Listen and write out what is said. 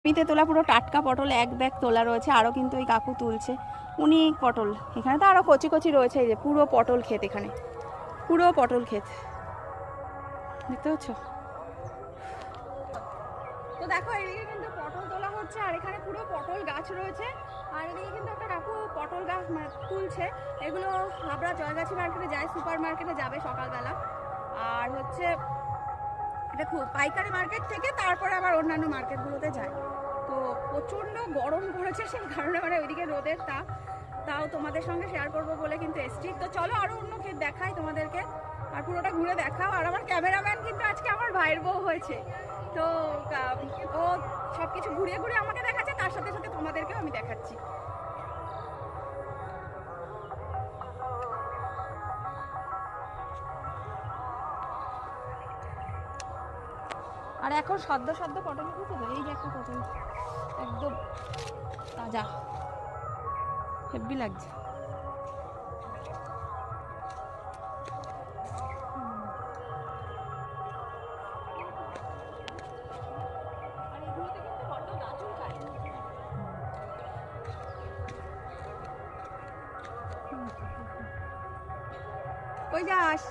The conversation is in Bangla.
জমিতে তোলা পুরো টাটকা পটল, এক ব্যাগ তোলা রয়েছে, আরও কিন্তু ওই কাকু তুলছে। অনেক পটল এখানে, তো আরও কচি কচি রয়েছে। এই যে পুরো পটল ক্ষেত, এখানে পুরো পটল ক্ষেত, দেখতে পাচ্ছ? তো দেখো এদিকে কিন্তু পটল তোলা হচ্ছে, আর এখানে পুরো পটল গাছ রয়েছে। আর এদিকে কিন্তু একটা কাকু পটল গাছ মানে তুলছে। এগুলো হাবড়া জয়গাছি মার্কেটে যায়, সুপার মার্কেটে যাবে সকালবেলা। আর হচ্ছে এটা খুব পাইকারি মার্কেট থেকে তারপরে আবার অন্যান্য মার্কেটগুলোতে যায়। তো প্রচণ্ড গরম পড়েছে, সেই কারণে মানে ওইদিকে রোদের তাও তোমাদের সঙ্গে শেয়ার করবো বলে কিন্তু এসছি। তো চলো আরও অন্য ক্ষেত দেখাই তোমাদেরকে, আর পুরোটা ঘুরে দেখাও। আর আমার ক্যামেরাম্যান কিন্তু আজকে আমার ভাইয়ের বউ হয়েছে, তো ও সব কিছু ঘুরিয়ে ঘুরিয়ে আমাকে দেখাচ্ছে, তার সাথে সাথে তোমাদেরকেও আমি দেখাচ্ছি। আর এখন সদ্য সদ্য পটল উঠেছে তো, এই যে একটা পটল একদম তাজা, হেব্বি লাগছে। কই যাস?